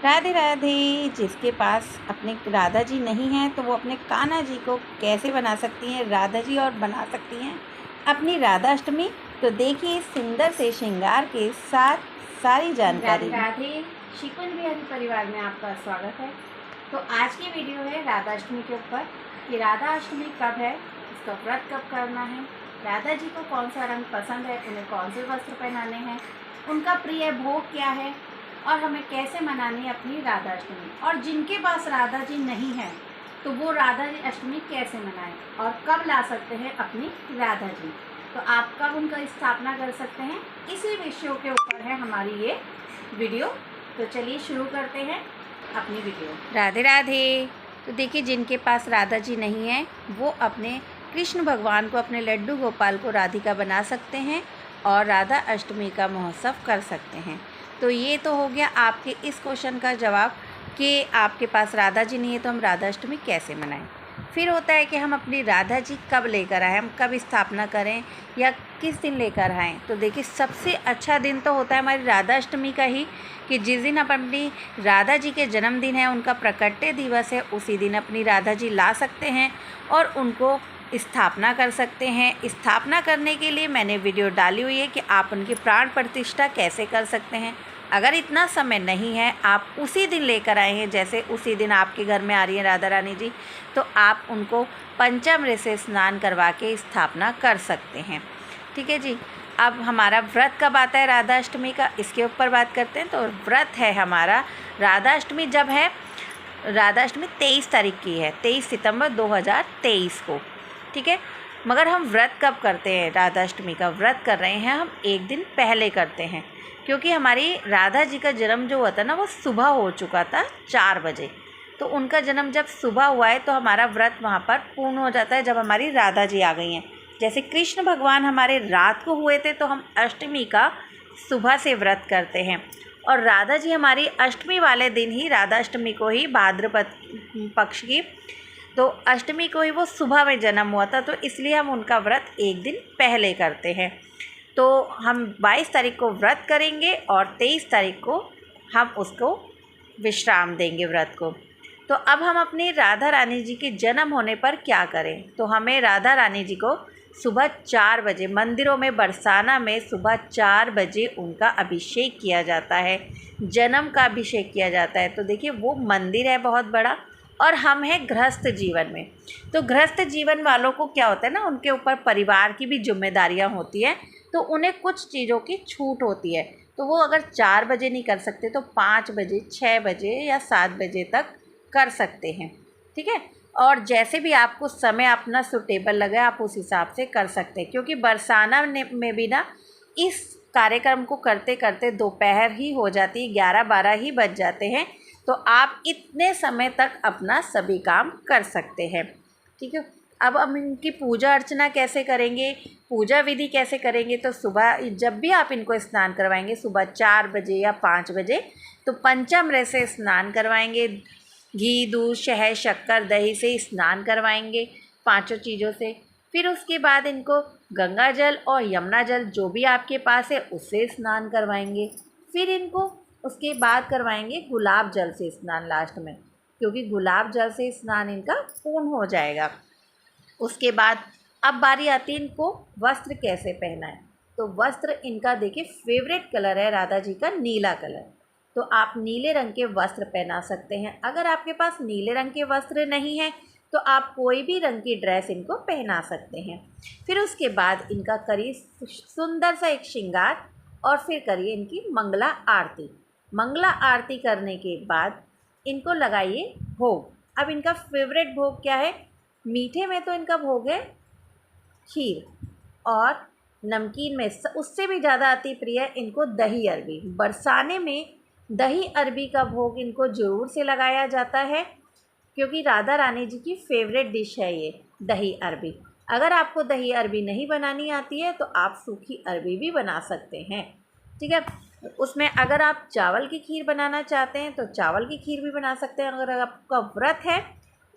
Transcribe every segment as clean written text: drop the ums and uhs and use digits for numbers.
राधे राधे। जिसके पास अपने राधा जी नहीं हैं तो वो अपने कान्हा जी को कैसे बना सकती हैं राधा जी, और बना सकती हैं अपनी राधा अष्टमी। तो देखिए सुंदर से श्रृंगार के साथ सारी जानकारी। राधे राधे। शिकुन बिहारी परिवार में आपका स्वागत है। तो आज की वीडियो है राधा अष्टमी के ऊपर कि राधा अष्टमी कब है, इसका व्रत कब करना है, राधा जी को कौन सा रंग पसंद है, उन्हें कौन से वस्त्र पहनाने हैं, उनका प्रिय भोग क्या है और हमें कैसे मनानी है अपनी राधा अष्टमी। और जिनके पास राधा जी नहीं है तो वो राधा जी अष्टमी कैसे मनाएं और कब ला सकते हैं अपनी राधा जी, तो आप कब उनका स्थापना कर सकते हैं, इसी विषयों के ऊपर है हमारी ये वीडियो। तो चलिए शुरू करते हैं अपनी वीडियो। राधे राधे। तो देखिए जिनके पास राधा जी नहीं है वो अपने कृष्ण भगवान को, अपने लड्डू गोपाल को राधिका बना सकते हैं और राधा अष्टमी का महोत्सव कर सकते हैं। तो ये तो हो गया आपके इस क्वेश्चन का जवाब कि आपके पास राधा जी नहीं है तो हम राधा अष्टमी कैसे मनाएं। फिर होता है कि हम अपनी राधा जी कब लेकर आएँ, हम कब स्थापना करें या किस दिन लेकर आएँ। तो देखिए सबसे अच्छा दिन तो होता है हमारी राधा अष्टमी का ही, कि जिस दिन आप अपनी राधा जी के जन्मदिन है, उनका प्रकट्य दिवस है, उसी दिन अपनी राधा जी ला सकते हैं और उनको स्थापना कर सकते हैं। स्थापना करने के लिए मैंने वीडियो डाली हुई है कि आप उनकी प्राण प्रतिष्ठा कैसे कर सकते हैं। अगर इतना समय नहीं है, आप उसी दिन लेकर आए हैं, जैसे उसी दिन आपके घर में आ रही हैं राधा रानी जी, तो आप उनको पंचामृत से स्नान करवा के स्थापना कर सकते हैं। ठीक है जी। अब हमारा व्रत कब आता है राधा अष्टमी का, इसके ऊपर बात करते हैं। तो व्रत है हमारा राधा अष्टमी जब है, राधा अष्टमी 23 तारीख की है, 23 सितंबर 2023 को। ठीक है। मगर हम व्रत कब करते हैं, राधा अष्टमी का व्रत कर रहे हैं हम एक दिन पहले करते हैं, क्योंकि हमारी राधा जी का जन्म जो हुआ था ना वो सुबह हो चुका था 4 बजे। तो उनका जन्म जब सुबह हुआ है तो हमारा व्रत वहाँ पर पूर्ण हो जाता है जब हमारी राधा जी आ गई हैं। जैसे कृष्ण भगवान हमारे रात को हुए थे तो हम अष्टमी का सुबह से व्रत करते हैं, और राधा जी हमारी अष्टमी वाले दिन ही, राधा अष्टमी को ही, भाद्रपद पक्ष की, तो अष्टमी को ही वो सुबह में जन्म हुआ था, तो इसलिए हम उनका व्रत एक दिन पहले करते हैं। तो हम 22 तारीख को व्रत करेंगे और 23 तारीख को हम उसको विश्राम देंगे व्रत को। तो अब हम अपनी राधा रानी जी के जन्म होने पर क्या करें। तो हमें राधा रानी जी को सुबह 4 बजे मंदिरों में, बरसाना में सुबह 4 बजे उनका अभिषेक किया जाता है, जन्म का अभिषेक किया जाता है। तो देखिए वो मंदिर है बहुत बड़ा, और हम हैं गृहस्थ जीवन में। तो गृहस्थ जीवन वालों को क्या होता है ना, उनके ऊपर परिवार की भी जिम्मेदारियां होती हैं, तो उन्हें कुछ चीज़ों की छूट होती है। तो वो अगर 4 बजे नहीं कर सकते तो 5 बजे, 6 बजे या 7 बजे तक कर सकते हैं। ठीक है। और जैसे भी आपको समय अपना सूटेबल लगे आप उस हिसाब से कर सकते हैं, क्योंकि बरसाना में भी ना इस कार्यक्रम को करते करते दोपहर ही हो जाती है, 11-12 ही बज जाते हैं। तो आप इतने समय तक अपना सभी काम कर सकते हैं। ठीक है। अब हम इनकी पूजा अर्चना कैसे करेंगे, पूजा विधि कैसे करेंगे। तो सुबह जब भी आप इनको स्नान करवाएंगे, सुबह 4 बजे या 5 बजे, तो पंचामृत से स्नान करवाएंगे, घी, दूध, शहद, शक्कर, दही से स्नान करवाएंगे, पांचों चीज़ों से। फिर उसके बाद इनको गंगा जल और यमुना जल जो भी आपके पास है उससे स्नान करवाएंगे। फिर इनको उसके बाद करवाएंगे गुलाब जल से स्नान लास्ट में, क्योंकि गुलाब जल से स्नान इनका पूर्ण हो जाएगा। उसके बाद अब बारी आती है इनको वस्त्र कैसे पहना है। तो वस्त्र इनका देखिए फेवरेट कलर है राधा जी का, नीला कलर। तो आप नीले रंग के वस्त्र पहना सकते हैं। अगर आपके पास नीले रंग के वस्त्र नहीं है तो आप कोई भी रंग की ड्रेस इनको पहना सकते हैं। फिर उसके बाद इनका करिए सुंदर सा एक श्रृंगार, और फिर करिए इनकी मंगला आरती। मंगला आरती करने के बाद इनको लगाइए भोग। अब इनका फेवरेट भोग क्या है, मीठे में तो इनका भोग है खीर, और नमकीन में उससे भी ज़्यादा अति प्रिय है इनको दही अरबी। बरसाने में दही अरबी का भोग इनको ज़रूर से लगाया जाता है, क्योंकि राधा रानी जी की फेवरेट डिश है ये दही अरबी। अगर आपको दही अरबी नहीं बनानी आती है तो आप सूखी अरबी भी बना सकते हैं। ठीक है। उसमें अगर आप चावल की खीर बनाना चाहते हैं तो चावल की खीर भी बना सकते हैं। अगर आपका व्रत है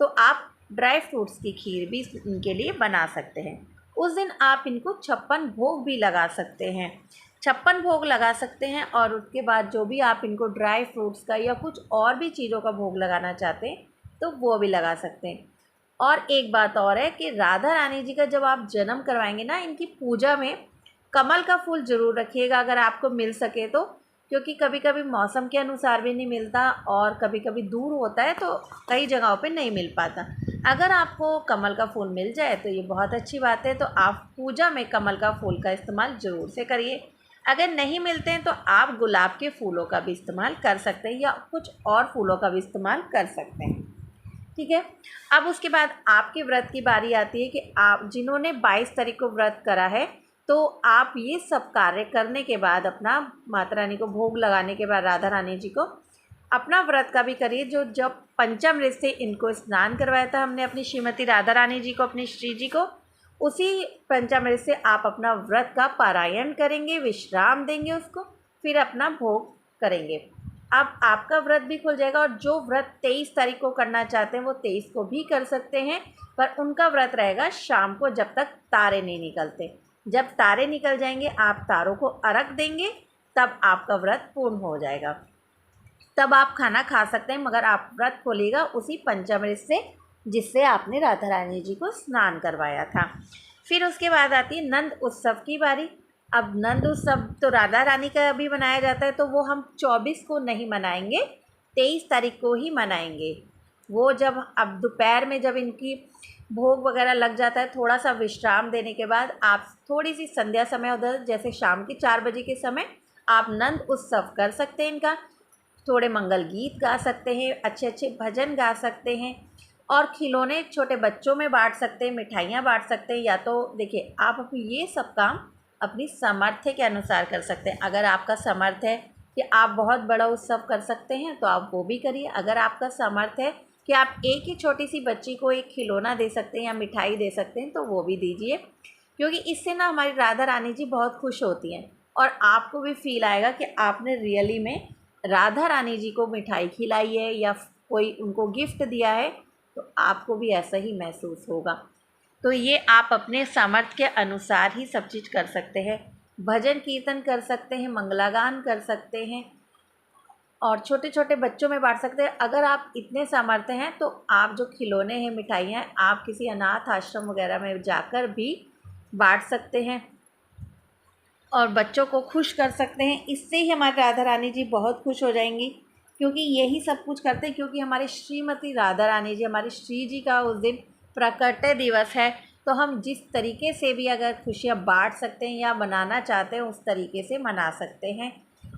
तो आप ड्राई फ्रूट्स की खीर भी इनके लिए बना सकते हैं। उस दिन आप इनको 56 भोग भी लगा सकते हैं। 56 भोग लगा सकते हैं। और उसके बाद जो भी आप इनको ड्राई फ्रूट्स का या कुछ और भी चीज़ों का भोग लगाना चाहते हैं तो वो भी लगा सकते हैं। और एक बात और है कि राधा रानी जी का जब आप जन्म करवाएंगे ना, इनकी पूजा में कमल का फूल ज़रूर रखिएगा अगर आपको मिल सके तो, क्योंकि कभी कभी मौसम के अनुसार भी नहीं मिलता और कभी कभी दूर होता है तो कई जगहों पे नहीं मिल पाता। अगर आपको कमल का फूल मिल जाए तो ये बहुत अच्छी बात है, तो आप पूजा में कमल का फूल का इस्तेमाल ज़रूर से करिए। अगर नहीं मिलते हैं तो आप गुलाब के फूलों का भी इस्तेमाल कर सकते हैं या कुछ और फूलों का भी इस्तेमाल कर सकते हैं। ठीक है, अब उसके बाद आपके व्रत की बारी आती है कि आप जिन्होंने 22 तारीख को व्रत करा है तो आप ये सब कार्य करने के बाद अपना माता रानी को भोग लगाने के बाद राधा रानी जी को अपना व्रत का भी करिए। जो जब पंचामृत से इनको स्नान करवाया था हमने अपनी श्रीमती राधा रानी जी को, अपनी श्री जी को, उसी पंचामृत से आप अपना व्रत का पारायण करेंगे, विश्राम देंगे उसको, फिर अपना भोग करेंगे। अब आपका व्रत भी खुल जाएगा। और जो व्रत 23 तारीख को करना चाहते हैं वो 23 को भी कर सकते हैं, पर उनका व्रत रहेगा शाम को जब तक तारे नहीं निकलते। जब तारे निकल जाएंगे आप तारों को अर्घ देंगे, तब आपका व्रत पूर्ण हो जाएगा। तब आप खाना खा सकते हैं, मगर आप व्रत खोलिएगा उसी पंचामृत से जिससे आपने राधा रानी जी को स्नान करवाया था। फिर उसके बाद आती है नंद उत्सव की बारी। अब नंद उत्सव तो राधा रानी का भी मनाया जाता है, तो वो हम 24 को नहीं मनाएंगे, 23 तारीख को ही मनाएंगे। वो जब अब दोपहर में जब इनकी भोग वगैरह लग जाता है, थोड़ा सा विश्राम देने के बाद आप थोड़ी सी संध्या समय उधर जैसे शाम के 4 बजे के समय आप नंद उत्सव कर सकते हैं इनका। थोड़े मंगल गीत गा सकते हैं, अच्छे अच्छे भजन गा सकते हैं और खिलौने छोटे बच्चों में बांट सकते हैं, मिठाइयाँ बांट सकते हैं। या तो देखिए आप ये सब काम अपनी सामर्थ्य के अनुसार कर सकते हैं। अगर आपका सामर्थ्य है कि आप बहुत बड़ा उत्सव कर सकते हैं तो आप वो भी करिए। अगर आपका सामर्थ्य है कि आप एक ही छोटी सी बच्ची को एक खिलौना दे सकते हैं या मिठाई दे सकते हैं तो वो भी दीजिए, क्योंकि इससे ना हमारी राधा रानी जी बहुत खुश होती हैं और आपको भी फील आएगा कि आपने रियली में राधा रानी जी को मिठाई खिलाई है या कोई उनको गिफ्ट दिया है, तो आपको भी ऐसा ही महसूस होगा। तो ये आप अपने सामर्थ्य के अनुसार ही सब चीज़ कर सकते हैं। भजन कीर्तन कर सकते हैं, मंगलागान कर सकते हैं और छोटे छोटे बच्चों में बांट सकते हैं। अगर आप इतने सामर्थ्य हैं तो आप जो खिलौने हैं, मिठाइयाँ, आप किसी अनाथ आश्रम वगैरह में जाकर भी बांट सकते हैं और बच्चों को खुश कर सकते हैं। इससे ही हमारी राधा रानी जी बहुत खुश हो जाएंगी, क्योंकि यही सब कुछ करते हैं। क्योंकि हमारी श्रीमती राधा रानी जी, हमारी श्री जी का उस दिन प्रकट दिवस है, तो हम जिस तरीके से भी अगर खुशियाँ बांट सकते हैं या मनाना चाहते हैं उस तरीके से मना सकते हैं।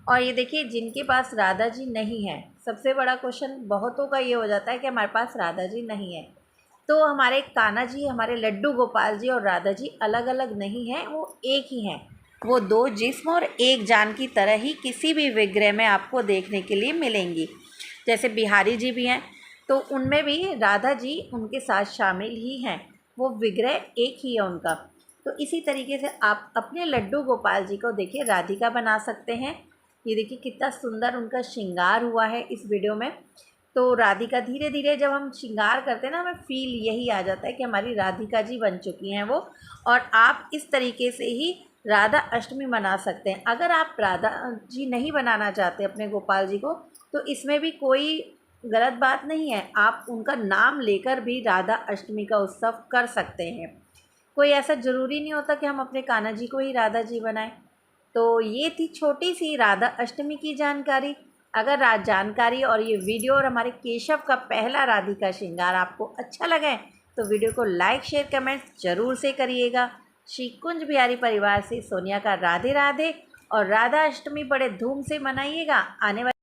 और ये देखिए जिनके पास राधा जी नहीं है, सबसे बड़ा क्वेश्चन बहुतों का ये हो जाता है कि हमारे पास राधा जी नहीं है, तो हमारे कान्हा जी, हमारे लड्डू गोपाल जी और राधा जी अलग अलग नहीं हैं, वो एक ही हैं। वो 2 जिस्म और एक जान की तरह ही किसी भी विग्रह में आपको देखने के लिए मिलेंगी। जैसे बिहारी जी भी हैं तो उनमें भी राधा जी उनके साथ शामिल ही हैं, वो विग्रह एक ही है उनका। तो इसी तरीके से आप अपने लड्डू गोपाल जी को देखिए राधिका बना सकते हैं। ये देखिए कितना सुंदर उनका श्रृंगार हुआ है इस वीडियो में। तो राधिका धीरे धीरे जब हम श्रृंगार करते हैं ना, हमें फील यही आ जाता है कि हमारी राधिका जी बन चुकी हैं वो। और आप इस तरीके से ही राधा अष्टमी मना सकते हैं। अगर आप राधा जी नहीं बनाना चाहते अपने गोपाल जी को, तो इसमें भी कोई गलत बात नहीं है। आप उनका नाम लेकर भी राधा अष्टमी का उत्सव कर सकते हैं। कोई ऐसा ज़रूरी नहीं होता कि हम अपने कान्हा जी को ही राधा जी बनाएं। तो ये थी छोटी सी राधा अष्टमी की जानकारी। अगर जानकारी और ये वीडियो और हमारे केशव का पहला राधिका श्रृंगार आपको अच्छा लगे तो वीडियो को लाइक, शेयर, कमेंट ज़रूर से करिएगा। श्री कुंज बिहारी परिवार से सोनिया का राधे राधे। और राधा अष्टमी बड़े धूम से मनाइएगा। आने वाले